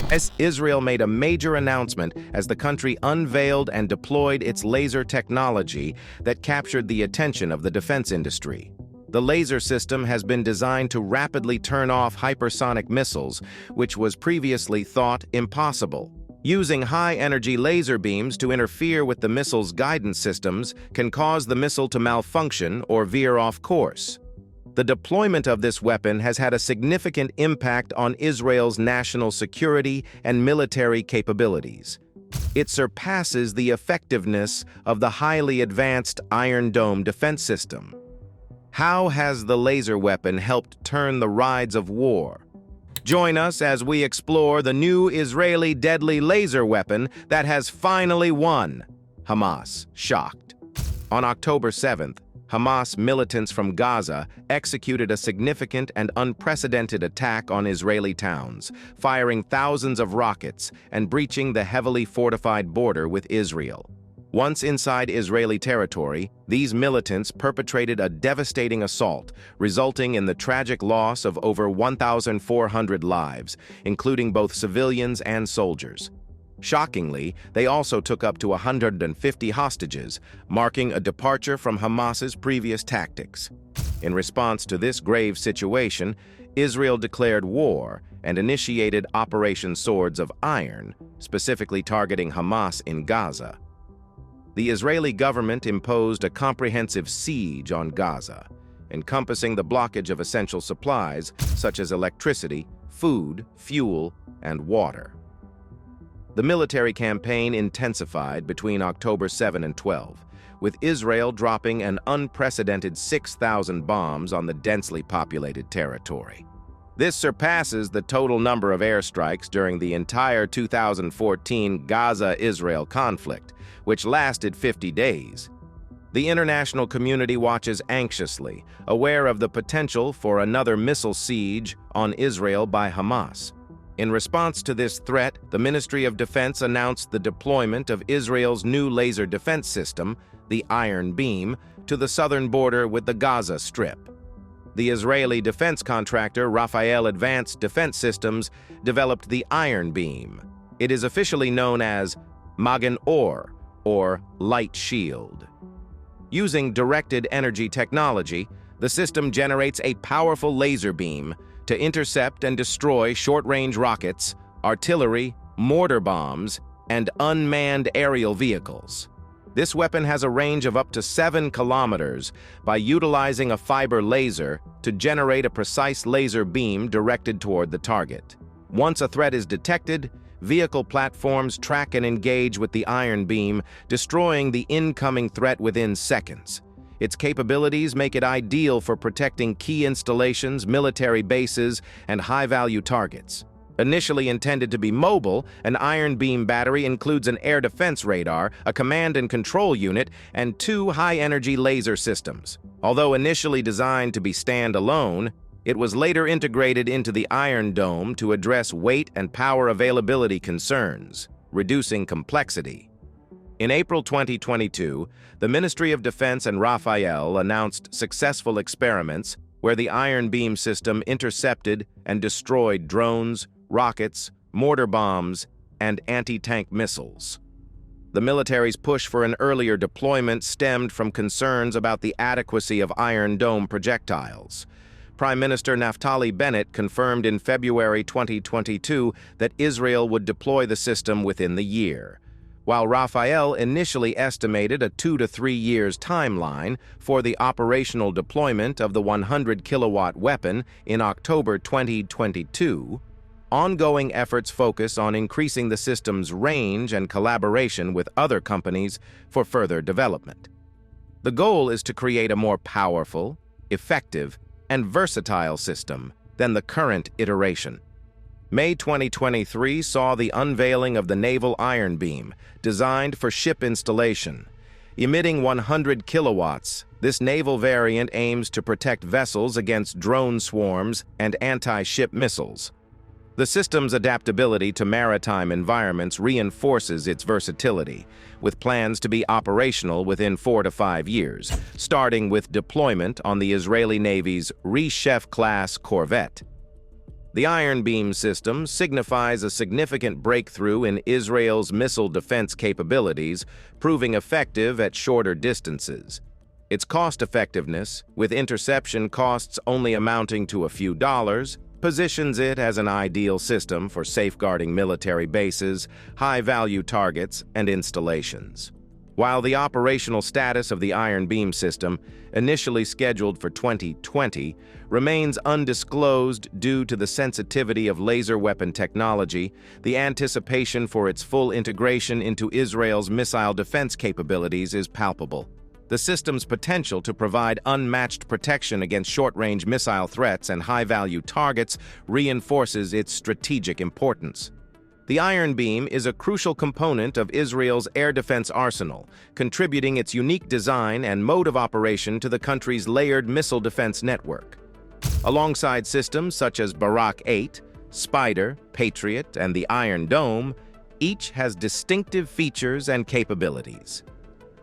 As Israel made a major announcement as the country unveiled and deployed its laser technology that captured the attention of the defense industry. The laser system has been designed to rapidly turn off hypersonic missiles, which was previously thought impossible. Using high-energy laser beams to interfere with the missile's guidance systems can cause the missile to malfunction or veer off course. The deployment of this weapon has had a significant impact on Israel's national security and military capabilities. It surpasses the effectiveness of the highly advanced Iron Dome defense system. How has the laser weapon helped turn the tides of war? Join us as we explore the new Israeli deadly laser weapon that has finally won. Hamas shocked. On October 7th, Hamas militants from Gaza executed a significant and unprecedented attack on Israeli towns, firing thousands of rockets and breaching the heavily fortified border with Israel. Once inside Israeli territory, these militants perpetrated a devastating assault, resulting in the tragic loss of over 1,400 lives, including both civilians and soldiers. Shockingly, they also took up to 150 hostages, marking a departure from Hamas's previous tactics. In response to this grave situation, Israel declared war and initiated Operation Swords of Iron, specifically targeting Hamas in Gaza. The Israeli government imposed a comprehensive siege on Gaza, encompassing the blockage of essential supplies such as electricity, food, fuel, and water. The military campaign intensified between October 7 and 12, with Israel dropping an unprecedented 6,000 bombs on the densely populated territory. This surpasses the total number of airstrikes during the entire 2014 Gaza-Israel conflict, which lasted 50 days. The international community watches anxiously, aware of the potential for another missile siege on Israel by Hamas. In response to this threat, the Ministry of Defense announced the deployment of Israel's new laser defense system, the Iron Beam, to the southern border with the Gaza Strip. The Israeli defense contractor Rafael Advanced Defense Systems developed the Iron Beam. It is officially known as Magen Or, or Light Shield. Using directed energy technology, the system generates a powerful laser beam to intercept and destroy short-range rockets, artillery, mortar bombs, and unmanned aerial vehicles. This weapon has a range of up to 7 kilometers by utilizing a fiber laser to generate a precise laser beam directed toward the target. Once a threat is detected, vehicle platforms track and engage with the Iron Beam, destroying the incoming threat within seconds. Its capabilities make it ideal for protecting key installations, military bases, and high-value targets. Initially intended to be mobile, an Iron Beam battery includes an air defense radar, a command and control unit, and 2 high-energy laser systems. Although initially designed to be standalone, it was later integrated into the Iron Dome to address weight and power availability concerns, reducing complexity. In April 2022, the Ministry of Defense and Rafael announced successful experiments where the Iron Beam system intercepted and destroyed drones, rockets, mortar bombs, and anti-tank missiles. The military's push for an earlier deployment stemmed from concerns about the adequacy of Iron Dome projectiles. Prime Minister Naftali Bennett confirmed in February 2022 that Israel would deploy the system within the year, while Rafael initially estimated a 2 to 3 years timeline for the operational deployment of the 100-kilowatt weapon in October 2022. Ongoing efforts focus on increasing the system's range and collaboration with other companies for further development. The goal is to create a more powerful, effective, and versatile system than the current iteration. May 2023 saw the unveiling of the Naval Iron Beam, designed for ship installation. Emitting 100 kilowatts, this naval variant aims to protect vessels against drone swarms and anti-ship missiles. The system's adaptability to maritime environments reinforces its versatility, with plans to be operational within 4 to 5 years, starting with deployment on the Israeli Navy's Reshef-class corvette. The Iron Beam system signifies a significant breakthrough in Israel's missile defense capabilities, proving effective at shorter distances. Its cost-effectiveness, with interception costs only amounting to a few dollars, positions it as an ideal system for safeguarding military bases, high-value targets, and installations. While the operational status of the Iron Beam system, initially scheduled for 2020, remains undisclosed due to the sensitivity of laser weapon technology, the anticipation for its full integration into Israel's missile defense capabilities is palpable. The system's potential to provide unmatched protection against short-range missile threats and high-value targets reinforces its strategic importance. The Iron Beam is a crucial component of Israel's air defense arsenal, contributing its unique design and mode of operation to the country's layered missile defense network. Alongside systems such as Barak 8, Spider, Patriot, and the Iron Dome, each has distinctive features and capabilities.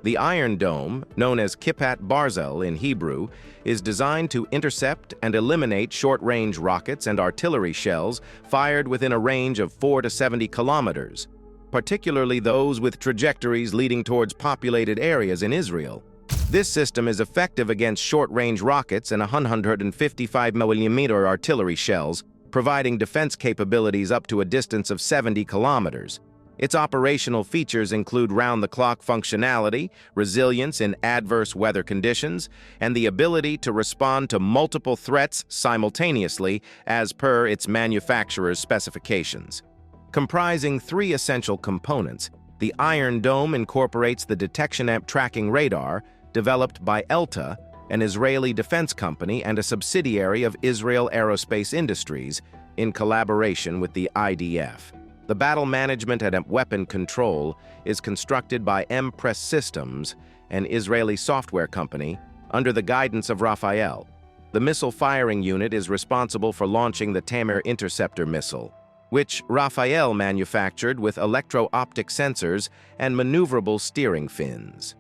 The Iron Dome, known as Kippat Barzel in Hebrew, is designed to intercept and eliminate short-range rockets and artillery shells fired within a range of 4 to 70 kilometers, particularly those with trajectories leading towards populated areas in Israel. This system is effective against short-range rockets and 155mm artillery shells, providing defense capabilities up to a distance of 70 kilometers. Its operational features include round-the-clock functionality, resilience in adverse weather conditions, and the ability to respond to multiple threats simultaneously as per its manufacturer's specifications. Comprising 3 essential components, the Iron Dome incorporates the detection amp tracking radar developed by ELTA, an Israeli defense company and a subsidiary of Israel Aerospace Industries, in collaboration with the IDF. The battle management and weapon control is constructed by Press Systems, an Israeli software company, under the guidance of Rafael. The missile firing unit is responsible for launching the Tamir interceptor missile, which Rafael manufactured with electro-optic sensors and maneuverable steering fins.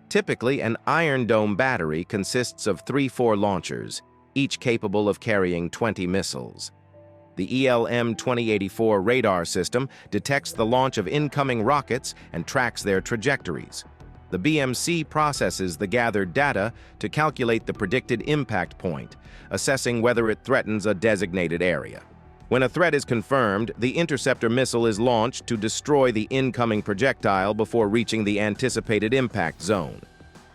Typically, an Iron Dome battery consists of 3-4 launchers, each capable of carrying 20 missiles. The ELM-2084 radar system detects the launch of incoming rockets and tracks their trajectories. The BMC processes the gathered data to calculate the predicted impact point, assessing whether it threatens a designated area. When a threat is confirmed, the interceptor missile is launched to destroy the incoming projectile before reaching the anticipated impact zone.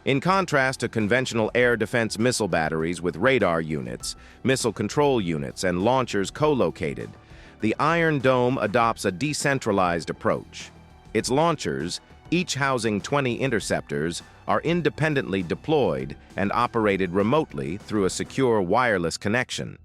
In contrast to conventional air defense missile batteries with radar units, missile control units, and launchers co-located, the Iron Dome adopts a decentralized approach. Its launchers, each housing 20 interceptors, are independently deployed and operated remotely through a secure wireless connection.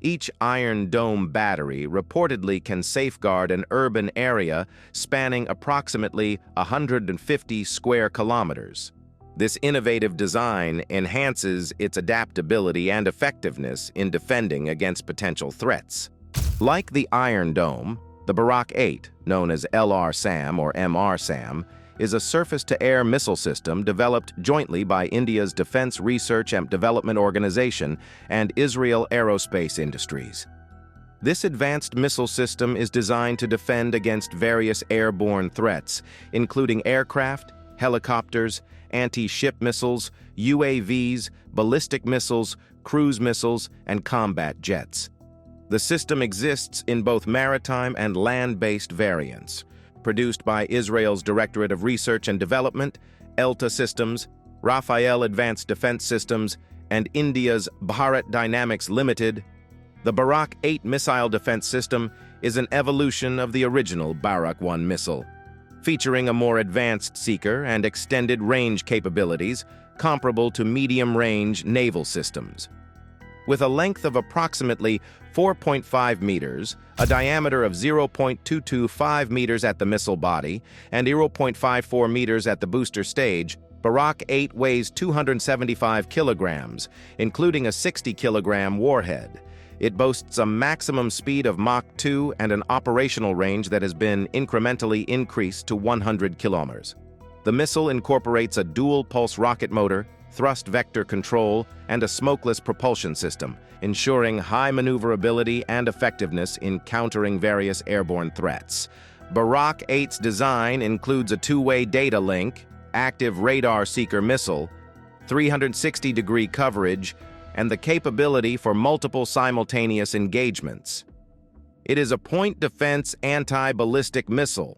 Each Iron Dome battery reportedly can safeguard an urban area spanning approximately 150 square kilometers. This innovative design enhances its adaptability and effectiveness in defending against potential threats. Like the Iron Dome, the Barak 8, known as LR-SAM or MR-SAM, is a surface-to-air missile system developed jointly by India's Defense Research and Development Organization and Israel Aerospace Industries. This advanced missile system is designed to defend against various airborne threats, including aircraft, helicopters, anti-ship missiles, UAVs, ballistic missiles, cruise missiles, and combat jets. The system exists in both maritime and land-based variants, produced by Israel's Directorate of Research and Development, ELTA Systems, Rafael Advanced Defense Systems, and India's Bharat Dynamics Limited. The Barak 8 missile defense system is an evolution of the original Barak 1 missile, featuring a more advanced seeker and extended range capabilities comparable to medium-range naval systems. With a length of approximately 4.5 meters, a diameter of 0.225 meters at the missile body, and 0.54 meters at the booster stage, Barak 8 weighs 275 kilograms, including a 60-kilogram warhead. It boasts a maximum speed of Mach 2 and an operational range that has been incrementally increased to 100 kilometers. The missile incorporates a dual-pulse rocket motor, thrust vector control, and a smokeless propulsion system, ensuring high maneuverability and effectiveness in countering various airborne threats. Barak 8's design includes a two-way data link, active radar seeker missile, 360-degree coverage, and the capability for multiple simultaneous engagements. It is a point-defense anti-ballistic missile,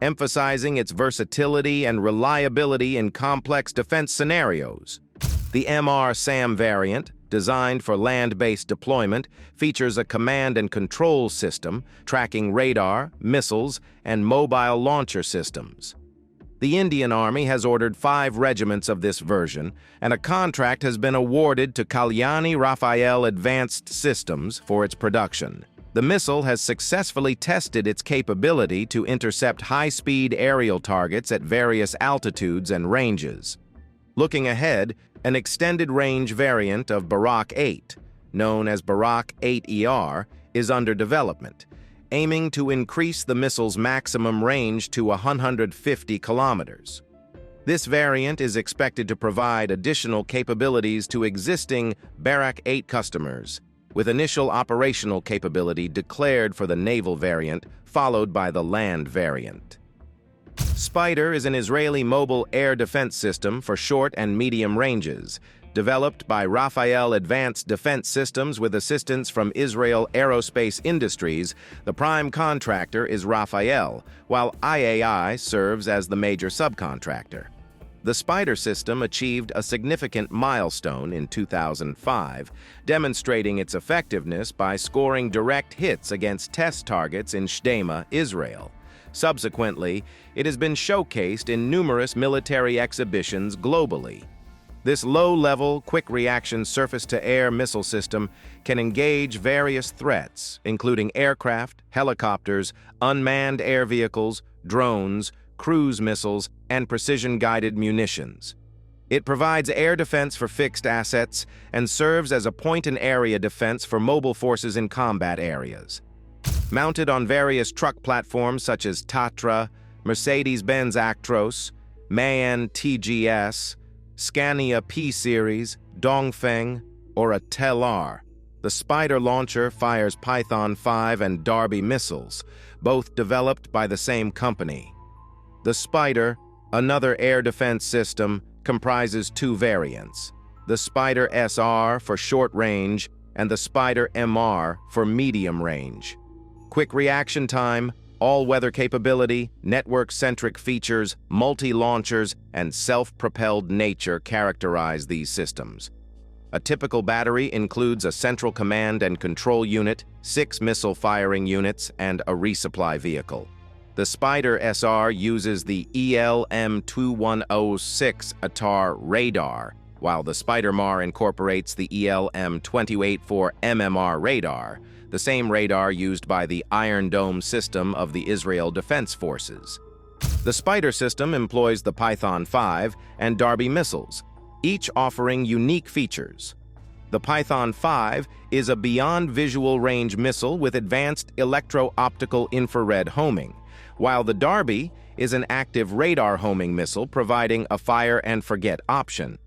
emphasizing its versatility and reliability in complex defense scenarios. The MR-SAM variant, designed for land-based deployment, features a command and control system tracking radar, missiles, and mobile launcher systems. The Indian Army has ordered 5 regiments of this version, and a contract has been awarded to Kalyani Rafael Advanced Systems for its production. The missile has successfully tested its capability to intercept high-speed aerial targets at various altitudes and ranges. Looking ahead, an extended-range variant of Barak 8, known as Barak 8ER, is under development, aiming to increase the missile's maximum range to 150 kilometers. This variant is expected to provide additional capabilities to existing Barak 8 customers, with initial operational capability declared for the naval variant, followed by the land variant. Spider is an Israeli mobile air defense system for short and medium ranges, developed by Rafael Advanced Defense Systems with assistance from Israel Aerospace Industries. The prime contractor is Rafael, while IAI serves as the major subcontractor. The Spider system achieved a significant milestone in 2005, demonstrating its effectiveness by scoring direct hits against test targets in Shdema, Israel. Subsequently, it has been showcased in numerous military exhibitions globally. This low-level, quick-reaction surface-to-air missile system can engage various threats, including aircraft, helicopters, unmanned air vehicles, drones, cruise missiles, and precision-guided munitions. It provides air defense for fixed assets and serves as a point-and-area defense for mobile forces in combat areas. Mounted on various truck platforms such as Tatra, Mercedes-Benz Actros, Mayan TGS, Scania P-Series, Dongfeng, or a Tel-R, the Spider launcher fires Python 5 and Darby missiles, both developed by the same company. The Spider, another air defense system, comprises 2 variants, the Spider SR for short range and the Spider MR for medium range. Quick reaction time, all-weather capability, network-centric features, multi-launchers, and self-propelled nature characterize these systems. A typical battery includes a central command and control unit, 6 missile firing units, and a resupply vehicle. The Spider SR uses the ELM-2106 ATAR radar, while the Spider MR incorporates the ELM-284 MMR radar, the same radar used by the Iron Dome system of the Israel Defense Forces. The Spider system employs the Python 5 and Darby missiles, each offering unique features. The Python 5 is a beyond visual range missile with advanced electro-optical infrared homing, while the Darby is an active radar homing missile providing a fire-and-forget option.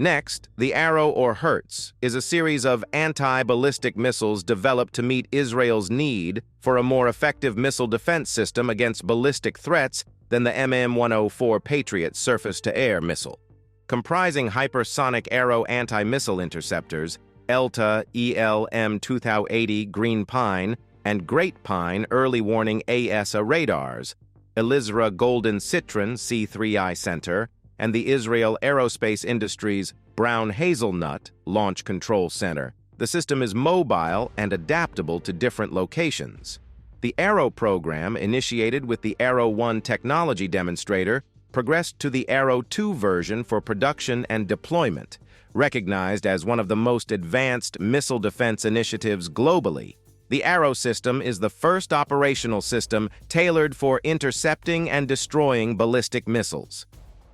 Next, the Arrow or Hertz is a series of anti-ballistic missiles developed to meet Israel's need for a more effective missile defense system against ballistic threats than the MM-104 Patriot surface-to-air missile. Comprising hypersonic Arrow anti-missile interceptors, ELTA ELM-2080 Green Pine and Great Pine early warning AESA radars, Elizra Golden Citron C3I Center, and the Israel Aerospace Industries Brown Hazelnut Launch Control Center. The system is mobile and adaptable to different locations. The Arrow program, initiated with the Arrow 1 technology demonstrator, progressed to the Arrow 2 version for production and deployment, recognized as one of the most advanced missile defense initiatives globally. The Arrow system is the first operational system tailored for intercepting and destroying ballistic missiles.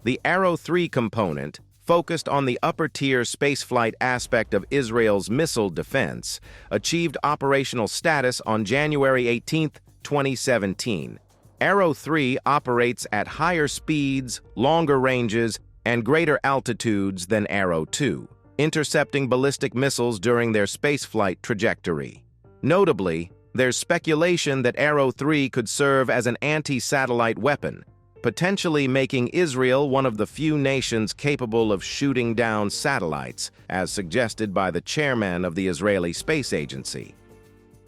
The Arrow 3 component, focused on the upper-tier spaceflight aspect of Israel's missile defense, achieved operational status on January 18, 2017. Arrow 3 operates at higher speeds, longer ranges, and greater altitudes than Arrow 2, intercepting ballistic missiles during their spaceflight trajectory. Notably, there's speculation that Arrow 3 could serve as an anti-satellite weapon, potentially making Israel one of the few nations capable of shooting down satellites, as suggested by the chairman of the Israeli Space Agency.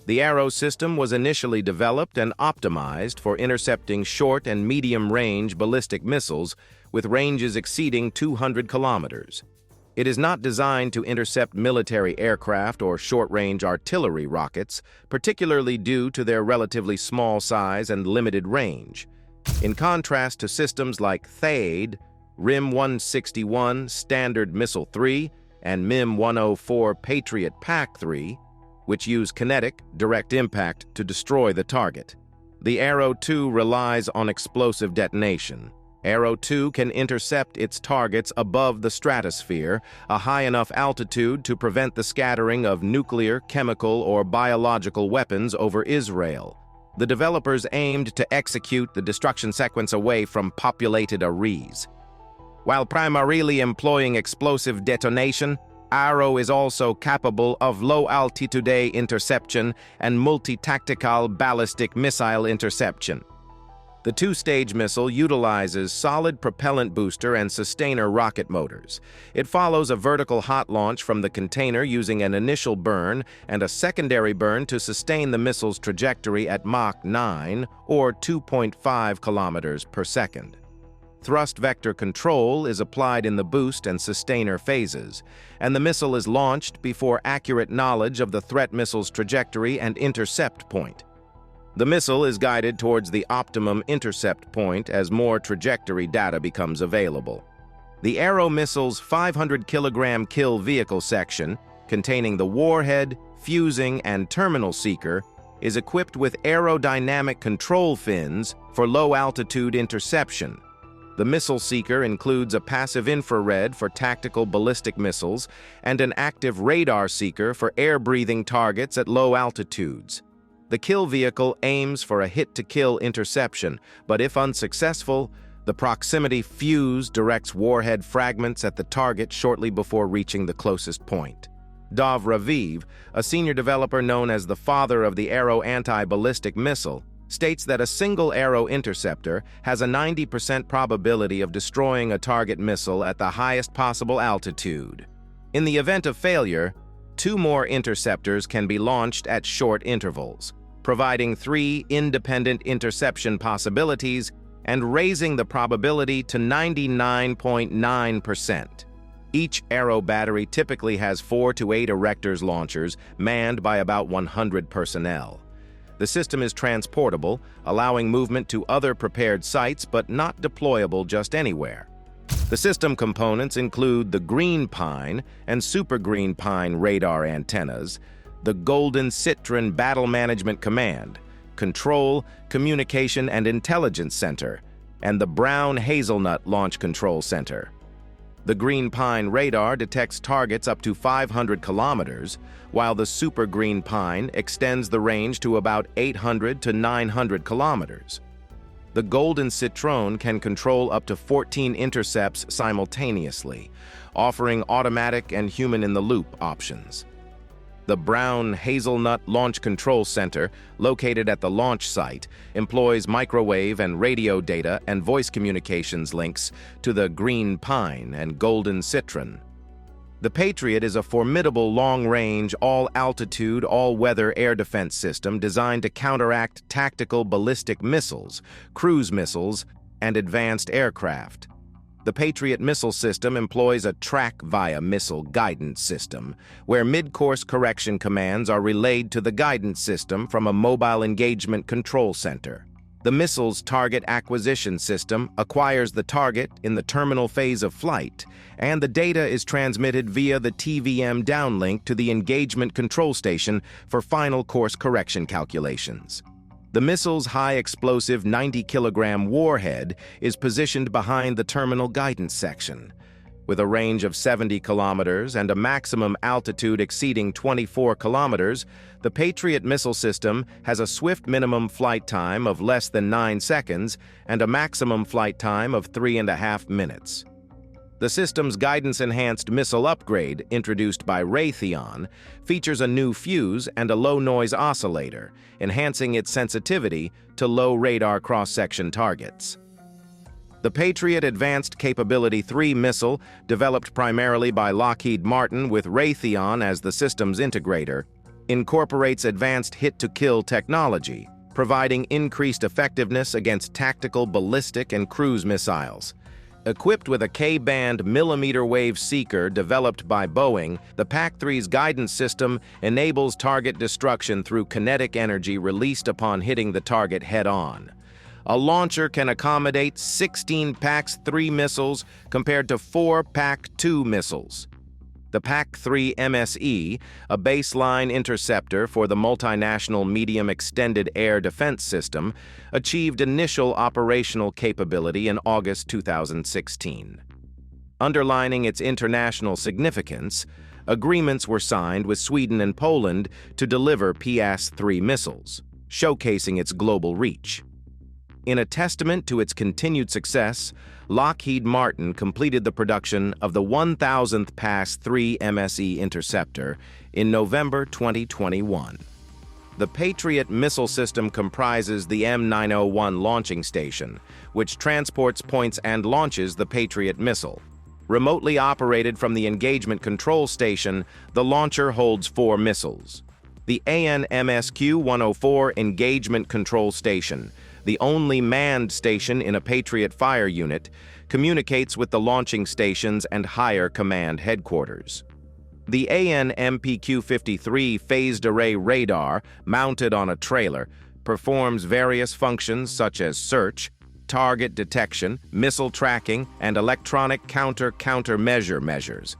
The Arrow system was initially developed and optimized for intercepting short and medium-range ballistic missiles with ranges exceeding 200 kilometers. It is not designed to intercept military aircraft or short-range artillery rockets, particularly due to their relatively small size and limited range. In contrast to systems like THAAD, RIM-161 Standard Missile 3, and MIM-104 Patriot PAC-3, which use kinetic, direct impact to destroy the target. The Arrow 2 relies on explosive detonation. Arrow 2 can intercept its targets above the stratosphere, a high enough altitude to prevent the scattering of nuclear, chemical, or biological weapons over Israel. The developers aimed to execute the destruction sequence away from populated areas. While primarily employing explosive detonation, Arrow is also capable of low-altitude interception and multi-tactical ballistic missile interception. The two-stage missile utilizes solid propellant booster and sustainer rocket motors. It follows a vertical hot launch from the container using an initial burn and a secondary burn to sustain the missile's trajectory at Mach 9, or 2.5 kilometers per second. Thrust vector control is applied in the boost and sustainer phases, and the missile is launched before accurate knowledge of the threat missile's trajectory and intercept point. The missile is guided towards the optimum intercept point as more trajectory data becomes available. The Arrow missile's 500-kilogram kill vehicle section, containing the warhead, fusing, and terminal seeker, is equipped with aerodynamic control fins for low-altitude interception. The missile seeker includes a passive infrared for tactical ballistic missiles and an active radar seeker for air-breathing targets at low altitudes. The kill vehicle aims for a hit-to-kill interception, but if unsuccessful, the proximity fuse directs warhead fragments at the target shortly before reaching the closest point. Dov Raviv, a senior developer known as the father of the Arrow anti-ballistic missile, states that a single Arrow interceptor has a 90% probability of destroying a target missile at the highest possible altitude. In the event of failure, 2 more interceptors can be launched at short intervals, providing 3 independent interception possibilities and raising the probability to 99.9%. Each Arrow battery typically has 4 to 8 Erectors launchers manned by about 100 personnel. The system is transportable, allowing movement to other prepared sites but not deployable just anywhere. The system components include the Green Pine and Super Green Pine radar antennas, the Golden Citron Battle Management Command, Control, Communication, and Intelligence Center, and the Brown Hazelnut Launch Control Center. The Green Pine radar detects targets up to 500 kilometers, while the Super Green Pine extends the range to about 800 to 900 kilometers. The Golden Citron can control up to 14 intercepts simultaneously, offering automatic and human-in-the-loop options. The Brown Hazelnut Launch Control Center, located at the launch site, employs microwave and radio data and voice communications links to the Green Pine and Golden Citron. The Patriot is a formidable long-range, all-altitude, all-weather air defense system designed to counteract tactical ballistic missiles, cruise missiles, and advanced aircraft. The Patriot missile system employs a track-via missile guidance system, where mid-course correction commands are relayed to the guidance system from a mobile engagement control center. The missile's target acquisition system acquires the target in the terminal phase of flight, and the data is transmitted via the TVM downlink to the engagement control station for final course correction calculations. The missile's high-explosive 90-kilogram warhead is positioned behind the terminal guidance section. With a range of 70 kilometers and a maximum altitude exceeding 24 kilometers, the Patriot missile system has a swift minimum flight time of less than 9 seconds and a maximum flight time of 3.5 minutes. The system's guidance-enhanced missile upgrade, introduced by Raytheon, features a new fuse and a low-noise oscillator, enhancing its sensitivity to low radar cross-section targets. The Patriot Advanced Capability 3 missile, developed primarily by Lockheed Martin with Raytheon as the system's integrator, incorporates advanced hit-to-kill technology, providing increased effectiveness against tactical, ballistic, and cruise missiles. Equipped with a K-band millimeter-wave seeker developed by Boeing, the PAC-3's guidance system enables target destruction through kinetic energy released upon hitting the target head-on. A launcher can accommodate 16 PAC-3 missiles compared to 4 PAC-2 missiles. The PAC-3 MSE, a baseline interceptor for the multinational medium extended air defense system, achieved initial operational capability in August 2016. Underlining its international significance, agreements were signed with Sweden and Poland to deliver PAC-3 missiles, showcasing its global reach. In a testament to its continued success, Lockheed Martin completed the production of the 1,000th PAC-3 MSE interceptor in November 2021. The Patriot missile system comprises the M901 launching station, which transports, points, and launches the Patriot missile. Remotely operated from the engagement control station, the launcher holds 4 missiles. The ANMSQ-104 engagement control station, the only manned station in a Patriot fire unit, communicates with the launching stations and higher command headquarters. The ANMPQ-53 phased array radar, mounted on a trailer, performs various functions such as search, target detection, missile tracking, and electronic counter-countermeasure measures.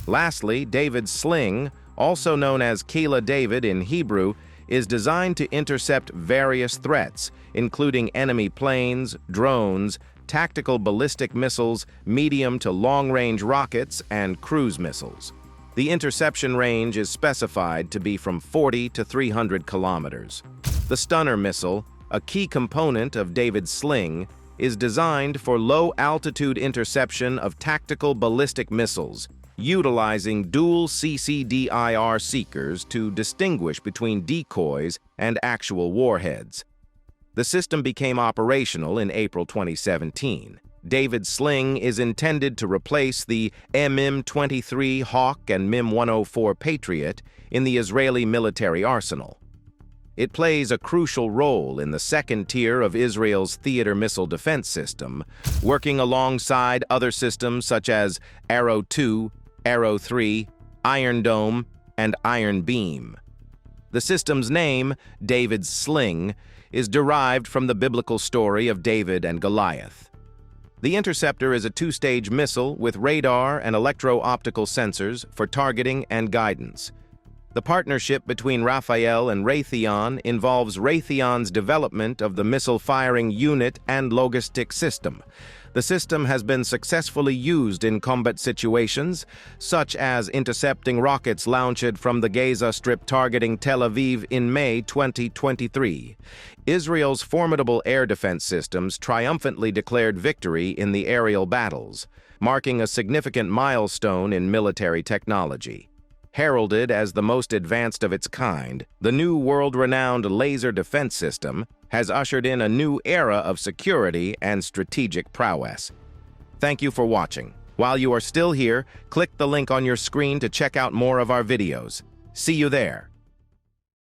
Lastly, David's sling, also known as Kila David in Hebrew, is designed to intercept various threats, including enemy planes, drones, tactical ballistic missiles, medium to long-range rockets, and cruise missiles. The interception range is specified to be from 40 to 300 kilometers. The Stunner missile, a key component of David's sling, is designed for low-altitude interception of tactical ballistic missiles, utilizing dual CCDIR seekers to distinguish between decoys and actual warheads. The system became operational in April 2017. David's sling is intended to replace the MIM-23 Hawk and MIM-104 Patriot in the Israeli military arsenal. It plays a crucial role in the second tier of Israel's theater missile defense system, working alongside other systems such as Arrow 2, Arrow 3, Iron Dome, and Iron Beam. The system's name, David's Sling, is derived from the biblical story of David and Goliath. The interceptor is a 2-stage missile with radar and electro-optical sensors for targeting and guidance. The partnership between Rafael and Raytheon involves Raytheon's development of the missile firing unit and logistic system. The system has been successfully used in combat situations, such as intercepting rockets launched from the Gaza Strip targeting Tel Aviv in May 2023. Israel's formidable air defense systems triumphantly declared victory in the aerial battles, marking a significant milestone in military technology. Heralded as the most advanced of its kind, the new world-renowned laser defense system has ushered in a new era of security and strategic prowess. Thank you for watching. While you are still here, click the link on your screen to check out more of our videos. See you there.